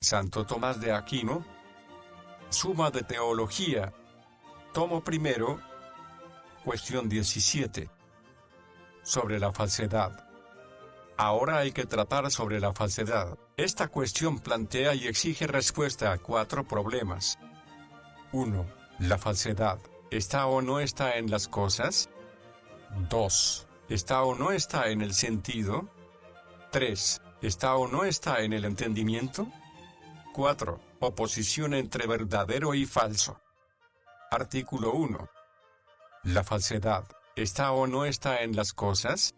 Santo Tomás de Aquino. Suma de Teología. Tomo primero. Cuestión 17. Sobre la falsedad. Ahora hay que tratar sobre la falsedad. Esta cuestión plantea y exige respuesta a 4 problemas. 1. La falsedad, ¿está o no está en las cosas? 2. ¿Está o no está en el sentido? 3. ¿Está o no está en el entendimiento? 4. Oposición entre verdadero y falso. Artículo 1. La falsedad, ¿está o no está en las cosas?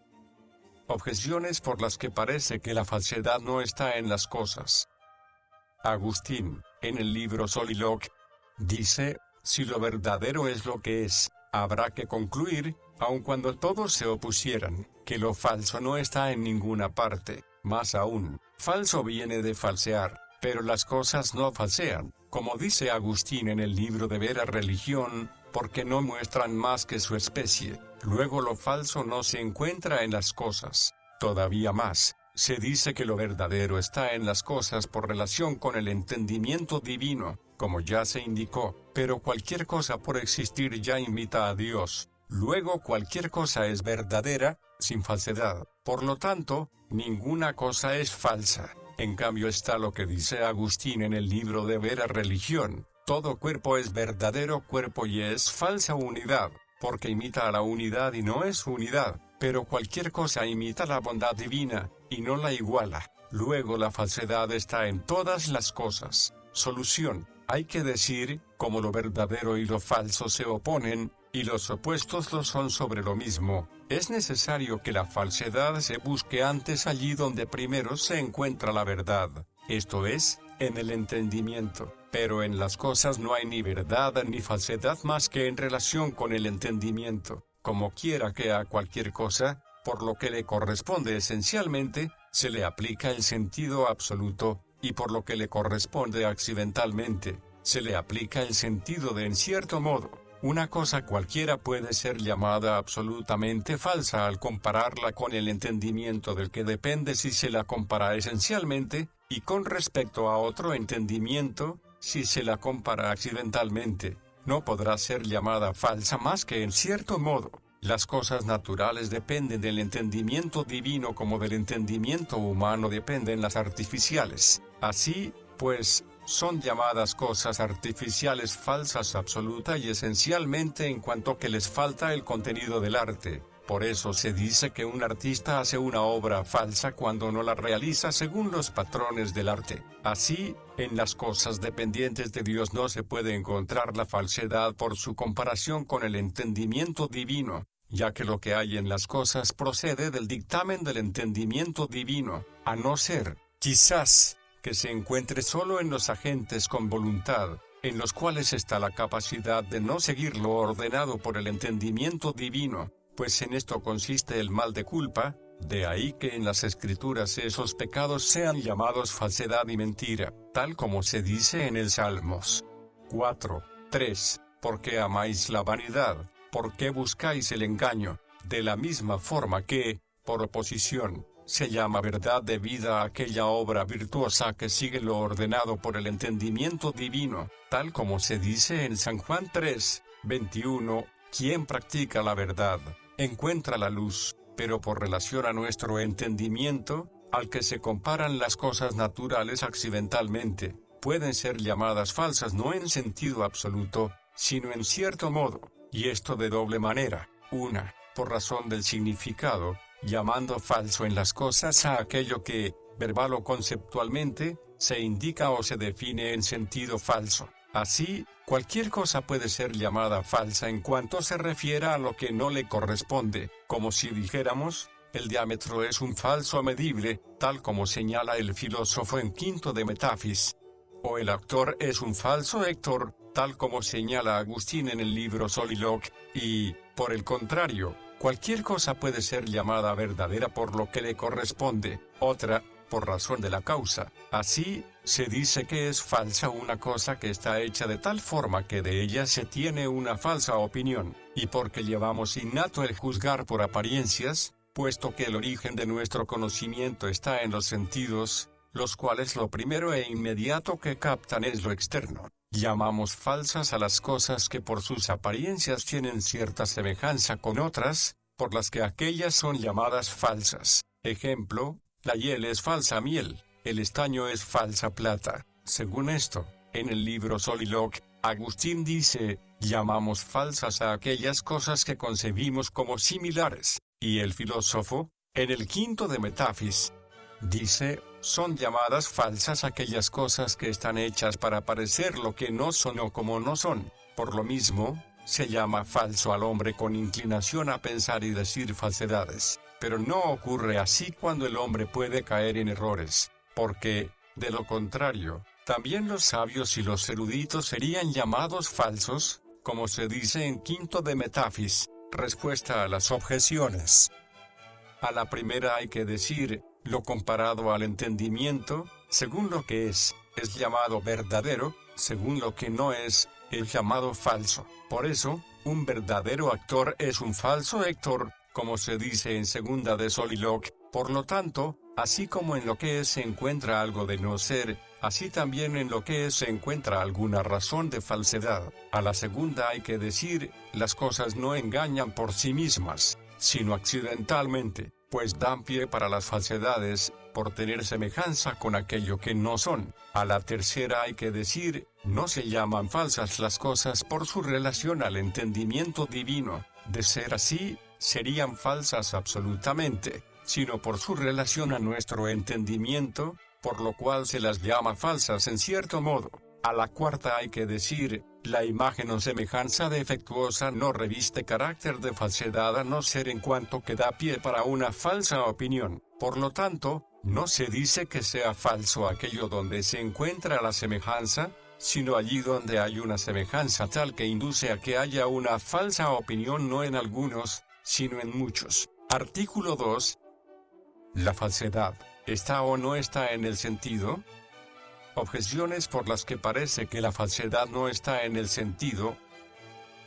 Objeciones por las que parece que la falsedad no está en las cosas. Agustín, en el libro Soliloquy, dice, si lo verdadero es lo que es, habrá que concluir, aun cuando todos se opusieran, que lo falso no está en ninguna parte. Más aún, falso viene de falsear, pero las cosas no falsean, como dice Agustín en el libro de Vera Religión, porque no muestran más que su especie. Luego lo falso no se encuentra en las cosas. Todavía más, se dice que lo verdadero está en las cosas por relación con el entendimiento divino, como ya se indicó, pero cualquier cosa por existir ya imita a Dios. Luego cualquier cosa es verdadera, sin falsedad. Por lo tanto, ninguna cosa es falsa. En cambio está lo que dice Agustín en el libro de Vera Religión. Todo cuerpo es verdadero cuerpo y es falsa unidad, porque imita a la unidad y no es unidad, pero cualquier cosa imita la bondad divina, y no la iguala. Luego la falsedad está en todas las cosas. Solución. Hay que decir, como lo verdadero y lo falso se oponen, y los opuestos lo son sobre lo mismo, es necesario que la falsedad se busque antes allí donde primero se encuentra la verdad, esto es, en el entendimiento. Pero en las cosas no hay ni verdad ni falsedad más que en relación con el entendimiento, como quiera que a cualquier cosa, por lo que le corresponde esencialmente, se le aplica el sentido absoluto, y por lo que le corresponde accidentalmente, se le aplica el sentido de en cierto modo. Una cosa cualquiera puede ser llamada absolutamente falsa al compararla con el entendimiento del que depende si se la compara esencialmente, y con respecto a otro entendimiento, si se la compara accidentalmente, no podrá ser llamada falsa más que en cierto modo. Las cosas naturales dependen del entendimiento divino como del entendimiento humano dependen las artificiales. Así, pues, son llamadas cosas artificiales falsas absoluta y esencialmente en cuanto que les falta el contenido del arte. Por eso se dice que un artista hace una obra falsa cuando no la realiza según los patrones del arte. Así, en las cosas dependientes de Dios no se puede encontrar la falsedad por su comparación con el entendimiento divino, ya que lo que hay en las cosas procede del dictamen del entendimiento divino, a no ser, quizás, que se encuentre solo en los agentes con voluntad, en los cuales está la capacidad de no seguir lo ordenado por el entendimiento divino, pues en esto consiste el mal de culpa, de ahí que en las Escrituras esos pecados sean llamados falsedad y mentira, tal como se dice en el Salmos 4:3, porque amáis la vanidad, porque buscáis el engaño, de la misma forma que, por oposición, se llama verdad debida a aquella obra virtuosa que sigue lo ordenado por el entendimiento divino, tal como se dice en San Juan 3:21, quien practica la verdad, encuentra la luz, pero por relación a nuestro entendimiento, al que se comparan las cosas naturales accidentalmente, pueden ser llamadas falsas no en sentido absoluto, sino en cierto modo, y esto de doble manera. Una, por razón del significado, llamando falso en las cosas a aquello que, verbal o conceptualmente, se indica o se define en sentido falso. Así, cualquier cosa puede ser llamada falsa en cuanto se refiera a lo que no le corresponde, como si dijéramos, el diámetro es un falso medible, tal como señala el filósofo en Quinto de Metafis. O el actor es un falso Héctor, tal como señala Agustín en el libro Soliloquy, y, por el contrario, cualquier cosa puede ser llamada verdadera por lo que le corresponde, otra, por razón de la causa. Así, se dice que es falsa una cosa que está hecha de tal forma que de ella se tiene una falsa opinión, y porque llevamos innato el juzgar por apariencias, puesto que el origen de nuestro conocimiento está en los sentidos, los cuales lo primero e inmediato que captan es lo externo. Llamamos falsas a las cosas que por sus apariencias tienen cierta semejanza con otras, por las que aquellas son llamadas falsas. Ejemplo, la hiel es falsa miel, el estaño es falsa plata. Según esto, en el libro Soliloquy, Agustín dice, llamamos falsas a aquellas cosas que concebimos como similares, y el filósofo, en el quinto de Metafis, dice, son llamadas falsas aquellas cosas que están hechas para parecer lo que no son o como no son. Por lo mismo, se llama falso al hombre con inclinación a pensar y decir falsedades. Pero no ocurre así cuando el hombre puede caer en errores, porque, de lo contrario, también los sabios y los eruditos serían llamados falsos, como se dice en quinto de Metafis. Respuesta a las objeciones. A la primera hay que decir, lo comparado al entendimiento, según lo que es llamado verdadero, según lo que no es llamado falso. Por eso, un verdadero actor es un falso Héctor, como se dice en segunda de Soliloquy. Por lo tanto, así como en lo que es se encuentra algo de no ser, así también en lo que es se encuentra alguna razón de falsedad. A la segunda hay que decir, las cosas no engañan por sí mismas, sino accidentalmente, pues dan pie para las falsedades, por tener semejanza con aquello que no son. A la tercera hay que decir, no se llaman falsas las cosas por su relación al entendimiento divino, de ser así, serían falsas absolutamente, sino por su relación a nuestro entendimiento, por lo cual se las llama falsas en cierto modo. A la cuarta hay que decir, la imagen o semejanza defectuosa no reviste carácter de falsedad a no ser en cuanto que da pie para una falsa opinión. Por lo tanto, no se dice que sea falso aquello donde se encuentra la semejanza, sino allí donde hay una semejanza tal que induce a que haya una falsa opinión no en algunos, sino en muchos. Artículo 2. La falsedad, ¿está o no está en el sentido? Objeciones por las que parece que la falsedad no está en el sentido.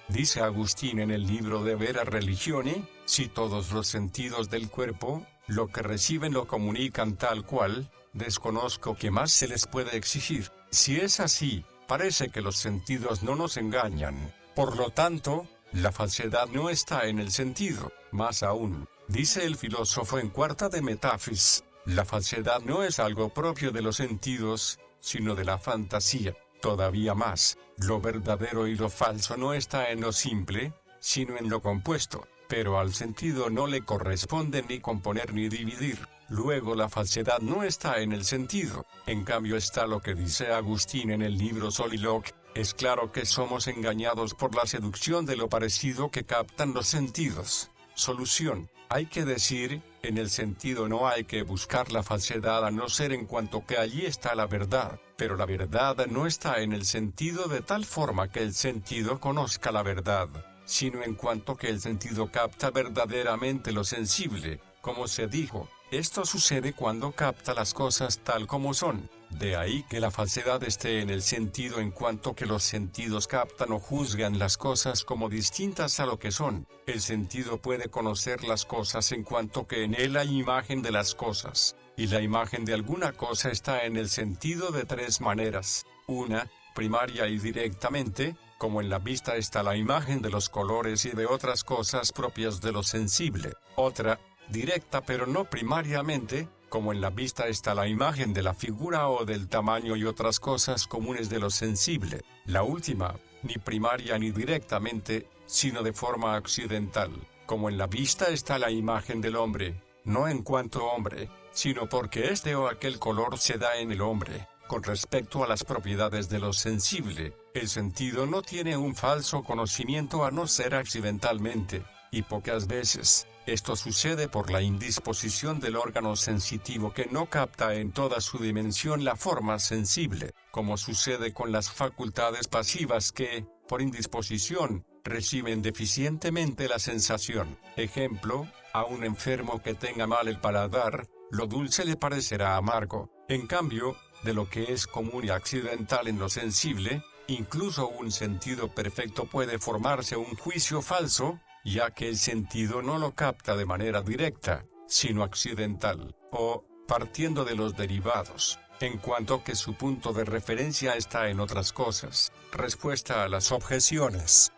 Dice Agustín en el libro de Vera Religione, si todos los sentidos del cuerpo, lo que reciben lo comunican tal cual, desconozco qué más se les puede exigir. Si es así, parece que los sentidos no nos engañan. Por lo tanto, la falsedad no está en el sentido. Más aún, dice el filósofo en cuarta de Metafis, la falsedad no es algo propio de los sentidos, sino de la fantasía. Todavía más, lo verdadero y lo falso no está en lo simple, sino en lo compuesto, pero al sentido no le corresponde ni componer ni dividir. Luego la falsedad no está en el sentido, en cambio está lo que dice Agustín en el libro Soliloquy, es claro que somos engañados por la seducción de lo parecido que captan los sentidos. Solución, hay que decir, en el sentido no hay que buscar la falsedad a no ser en cuanto que allí está la verdad, pero la verdad no está en el sentido de tal forma que el sentido conozca la verdad, sino en cuanto que el sentido capta verdaderamente lo sensible, como se dijo. Esto sucede cuando capta las cosas tal como son, de ahí que la falsedad esté en el sentido en cuanto que los sentidos captan o juzgan las cosas como distintas a lo que son. El sentido puede conocer las cosas en cuanto que en él hay imagen de las cosas, y la imagen de alguna cosa está en el sentido de tres maneras. Una, primaria y directamente, como en la vista está la imagen de los colores y de otras cosas propias de lo sensible. Otra, directa pero no primariamente, como en la vista está la imagen de la figura o del tamaño y otras cosas comunes de lo sensible. La última, ni primaria ni directamente, sino de forma accidental, como en la vista está la imagen del hombre, no en cuanto hombre, sino porque este o aquel color se da en el hombre. Con respecto a las propiedades de lo sensible, el sentido no tiene un falso conocimiento a no ser accidentalmente, y pocas veces. Esto sucede por la indisposición del órgano sensitivo que no capta en toda su dimensión la forma sensible, como sucede con las facultades pasivas que, por indisposición, reciben deficientemente la sensación. Ejemplo, a un enfermo que tenga mal el paladar, lo dulce le parecerá amargo. En cambio, de lo que es común y accidental en lo sensible, incluso un sentido perfecto puede formarse un juicio falso, ya que el sentido no lo capta de manera directa, sino accidental, o, partiendo de los derivados, en cuanto que su punto de referencia está en otras cosas. Respuesta a las objeciones.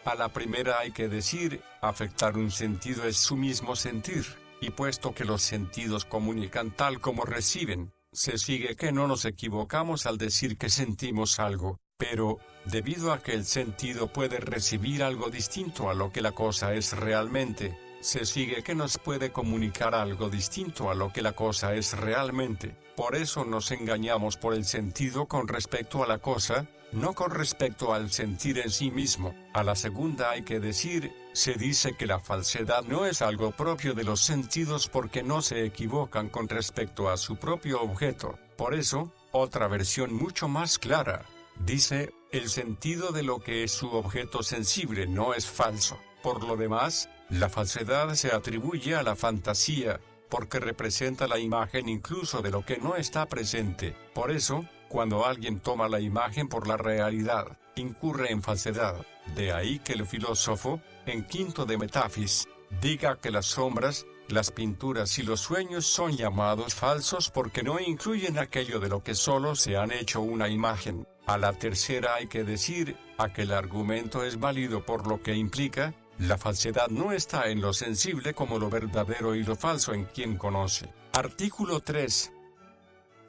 A la primera hay que decir, afectar un sentido es su mismo sentir, y puesto que los sentidos comunican tal como reciben, se sigue que no nos equivocamos al decir que sentimos algo, pero, debido a que el sentido puede recibir algo distinto a lo que la cosa es realmente, se sigue que nos puede comunicar algo distinto a lo que la cosa es realmente. Por eso nos engañamos por el sentido con respecto a la cosa, no con respecto al sentir en sí mismo. A la segunda hay que decir, se dice que la falsedad no es algo propio de los sentidos porque no se equivocan con respecto a su propio objeto. Por eso, otra versión mucho más clara, dice, el sentido de lo que es su objeto sensible no es falso. Por lo demás, la falsedad se atribuye a la fantasía, porque representa la imagen incluso de lo que no está presente. Por eso, cuando alguien toma la imagen por la realidad, incurre en falsedad. De ahí que el filósofo, en quinto de Metafis, diga que las sombras, las pinturas y los sueños son llamados falsos porque no incluyen aquello de lo que solo se han hecho una imagen. A la tercera hay que decir, aquel argumento es válido por lo que implica, la falsedad no está en lo sensible como lo verdadero y lo falso en quien conoce. Artículo 3.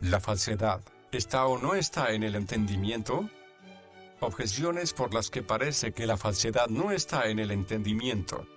¿La falsedad está o no está en el entendimiento? Objeciones por las que parece que la falsedad no está en el entendimiento.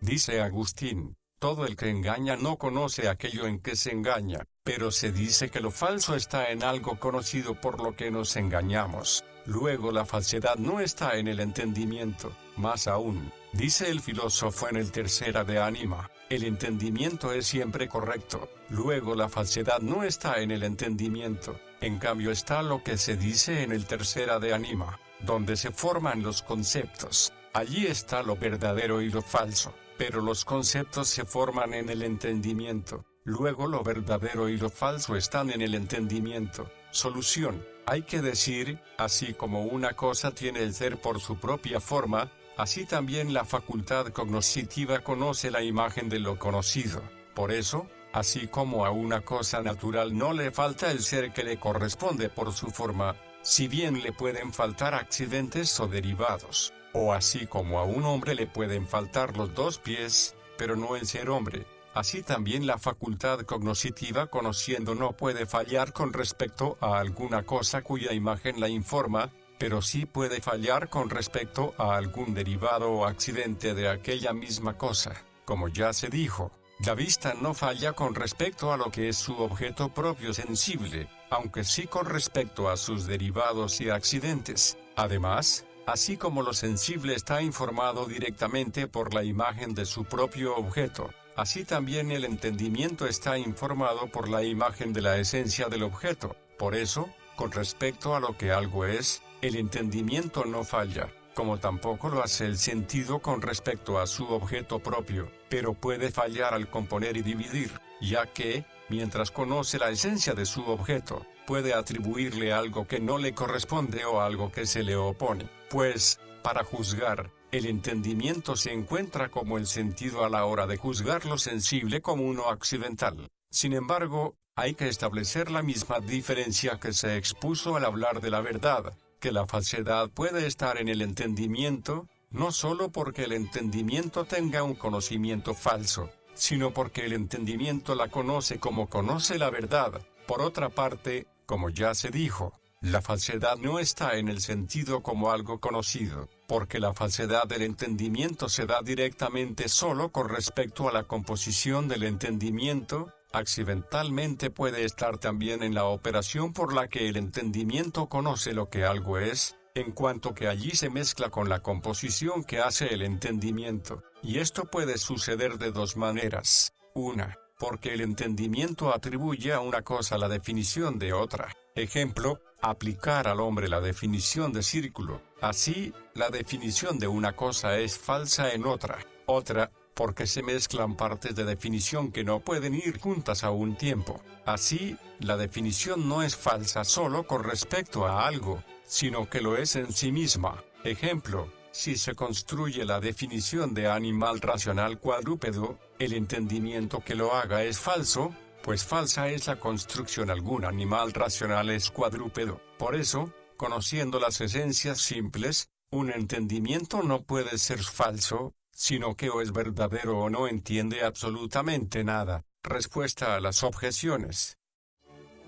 Dice Agustín, todo el que engaña no conoce aquello en que se engaña, pero se dice que lo falso está en algo conocido por lo que nos engañamos. Luego la falsedad no está en el entendimiento. Más aún, dice el filósofo en el Tercera de Ánima, el entendimiento es siempre correcto. Luego la falsedad no está en el entendimiento. En cambio está lo que se dice en el Tercera de Ánima, donde se forman los conceptos. Allí está lo verdadero y lo falso, pero los conceptos se forman en el entendimiento. Luego lo verdadero y lo falso están en el entendimiento. Solución. Hay que decir, así como una cosa tiene el ser por su propia forma, así también la facultad cognoscitiva conoce la imagen de lo conocido. Por eso, así como a una cosa natural no le falta el ser que le corresponde por su forma, si bien le pueden faltar accidentes o derivados, o así como a un hombre le pueden faltar los dos pies, pero no el ser hombre, así también la facultad cognoscitiva conociendo no puede fallar con respecto a alguna cosa cuya imagen la informa, pero sí puede fallar con respecto a algún derivado o accidente de aquella misma cosa. Como ya se dijo, la vista no falla con respecto a lo que es su objeto propio sensible, aunque sí con respecto a sus derivados y accidentes. Además, así como lo sensible está informado directamente por la imagen de su propio objeto, así también el entendimiento está informado por la imagen de la esencia del objeto. Por eso, con respecto a lo que algo es, el entendimiento no falla, como tampoco lo hace el sentido con respecto a su objeto propio, pero puede fallar al componer y dividir, ya que, mientras conoce la esencia de su objeto, puede atribuirle algo que no le corresponde o algo que se le opone. Pues, para juzgar, el entendimiento se encuentra como el sentido a la hora de juzgar lo sensible como uno accidental. Sin embargo, hay que establecer la misma diferencia que se expuso al hablar de la verdad, que la falsedad puede estar en el entendimiento, no solo porque el entendimiento tenga un conocimiento falso, sino porque el entendimiento la conoce como conoce la verdad. Por otra parte, como ya se dijo, la falsedad no está en el sentido como algo conocido, porque la falsedad del entendimiento se da directamente solo con respecto a la composición del entendimiento. Accidentalmente puede estar también en la operación por la que el entendimiento conoce lo que algo es, en cuanto que allí se mezcla con la composición que hace el entendimiento. Y esto puede suceder de dos maneras. Una, porque el entendimiento atribuye a una cosa la definición de otra. Ejemplo, aplicar al hombre la definición de círculo. Así, la definición de una cosa es falsa en otra. Otra, porque se mezclan partes de definición que no pueden ir juntas a un tiempo. Así, la definición no es falsa solo con respecto a algo, sino que lo es en sí misma. Ejemplo, si se construye la definición de animal racional cuadrúpedo, el entendimiento que lo haga es falso, pues falsa es la construcción. Algún animal racional es cuadrúpedo. Por eso, conociendo las esencias simples, un entendimiento no puede ser falso, sino que o es verdadero o no entiende absolutamente nada. Respuesta a las objeciones.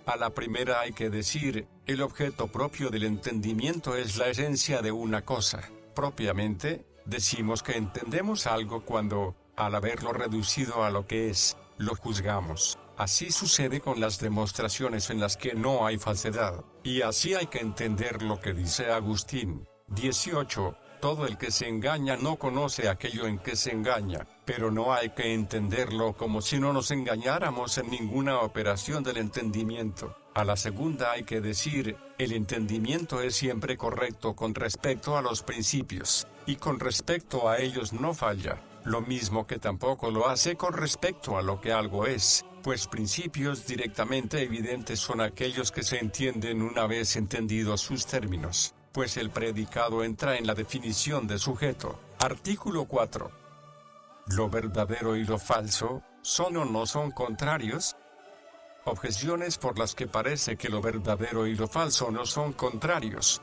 A la primera hay que decir, el objeto propio del entendimiento es la esencia de una cosa. Propiamente, decimos que entendemos algo cuando, al haberlo reducido a lo que es, lo juzgamos. Así sucede con las demostraciones en las que no hay falsedad. Y así hay que entender lo que dice Agustín. 18. Todo el que se engaña no conoce aquello en que se engaña, pero no hay que entenderlo como si no nos engañáramos en ninguna operación del entendimiento. A la segunda hay que decir, el entendimiento es siempre correcto con respecto a los principios, y con respecto a ellos no falla, lo mismo que tampoco lo hace con respecto a lo que algo es, pues principios directamente evidentes son aquellos que se entienden una vez entendidos sus términos, pues el predicado entra en la definición de sujeto. Artículo 4. ¿Lo verdadero y lo falso son o no son contrarios? Objeciones por las que parece que lo verdadero y lo falso no son contrarios.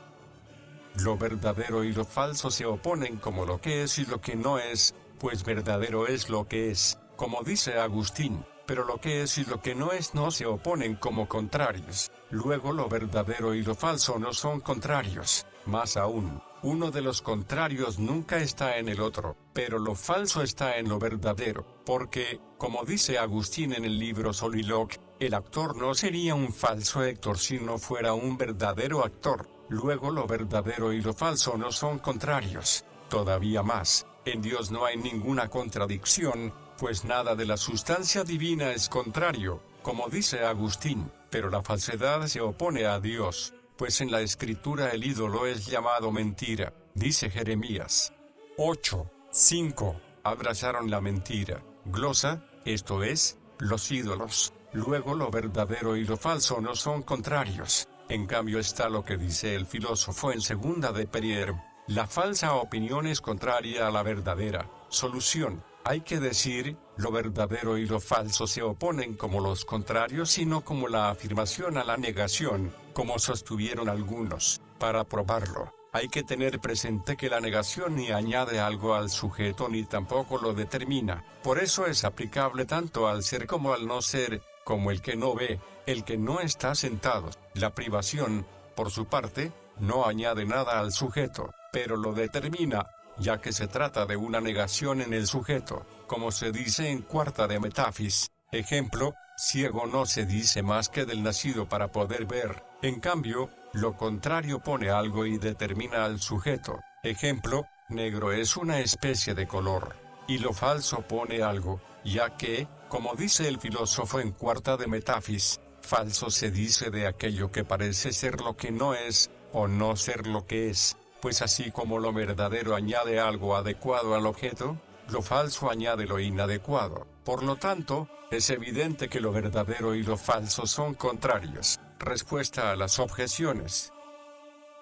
Lo verdadero y lo falso se oponen como lo que es y lo que no es, pues verdadero es lo que es, como dice Agustín, pero lo que es y lo que no es no se oponen como contrarios. Luego lo verdadero y lo falso no son contrarios. Más aún, uno de los contrarios nunca está en el otro, pero lo falso está en lo verdadero, porque, como dice Agustín en el libro Soliloquy, el actor no sería un falso Héctor si no fuera un verdadero actor. Luego lo verdadero y lo falso no son contrarios. Todavía más, en Dios no hay ninguna contradicción, pues nada de la sustancia divina es contrario, como dice Agustín, pero la falsedad se opone a Dios, pues en la Escritura el ídolo es llamado mentira, dice Jeremías 8:5. Abrazaron la mentira. Glosa, esto es, los ídolos. Luego lo verdadero y lo falso no son contrarios. En cambio está lo que dice el filósofo en Segunda de Perier: la falsa opinión es contraria a la verdadera. Solución. Hay que decir, lo verdadero y lo falso se oponen como los contrarios y no como la afirmación a la negación, como sostuvieron algunos. Para probarlo, hay que tener presente que la negación ni añade algo al sujeto ni tampoco lo determina. Por eso es aplicable tanto al ser como al no ser, como el que no ve, el que no está sentado. La privación, por su parte, no añade nada al sujeto, pero lo determina, ya que se trata de una negación en el sujeto, como se dice en Cuarta de Metafis. Ejemplo, ciego no se dice más que del nacido para poder ver. En cambio, lo contrario pone algo y determina al sujeto. Ejemplo, negro es una especie de color. Y lo falso pone algo, ya que, como dice el filósofo en Cuarta de Metafis, falso se dice de aquello que parece ser lo que no es, o no ser lo que es. Pues así como lo verdadero añade algo adecuado al objeto, lo falso añade lo inadecuado. Por lo tanto, es evidente que lo verdadero y lo falso son contrarios. Respuesta a las objeciones.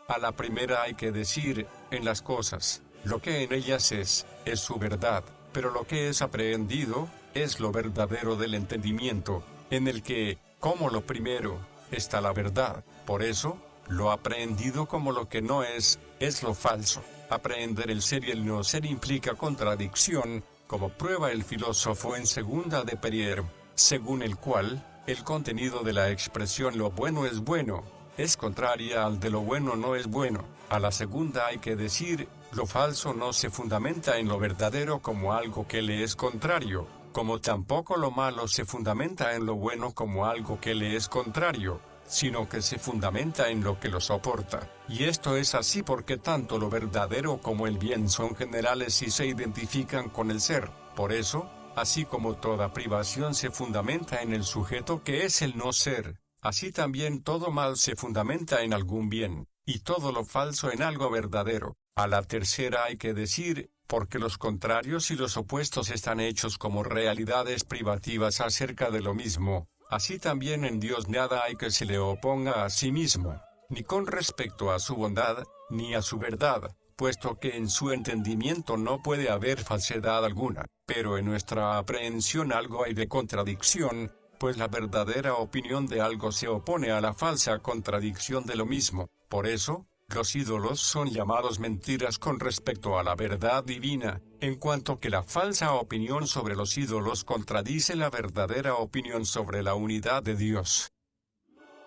A la primera hay que decir, en las cosas, lo que en ellas es su verdad, pero lo que es aprehendido, es lo verdadero del entendimiento, en el que, como lo primero, está la verdad. Por eso, lo aprehendido como lo que no es lo falso. Aprehender el ser y el no ser implica contradicción, como prueba el filósofo en Segunda de Perier, según el cual, el contenido de la expresión lo bueno es contraria al de lo bueno no es bueno. A la segunda hay que decir, lo falso no se fundamenta en lo verdadero como algo que le es contrario, como tampoco lo malo se fundamenta en lo bueno como algo que le es contrario, sino que se fundamenta en lo que lo soporta. Y esto es así porque tanto lo verdadero como el bien son generales y se identifican con el ser. Por eso, así como toda privación se fundamenta en el sujeto que es el no ser, así también todo mal se fundamenta en algún bien, y todo lo falso en algo verdadero. A la tercera hay que decir, porque los contrarios y los opuestos están hechos como realidades privativas acerca de lo mismo. Así también en Dios nada hay que se le oponga a sí mismo, ni con respecto a su bondad, ni a su verdad, puesto que en su entendimiento no puede haber falsedad alguna, pero en nuestra aprehensión algo hay de contradicción, pues la verdadera opinión de algo se opone a la falsa contradicción de lo mismo. Por eso, los ídolos son llamados mentiras con respecto a la verdad divina, en cuanto que la falsa opinión sobre los ídolos contradice la verdadera opinión sobre la unidad de Dios.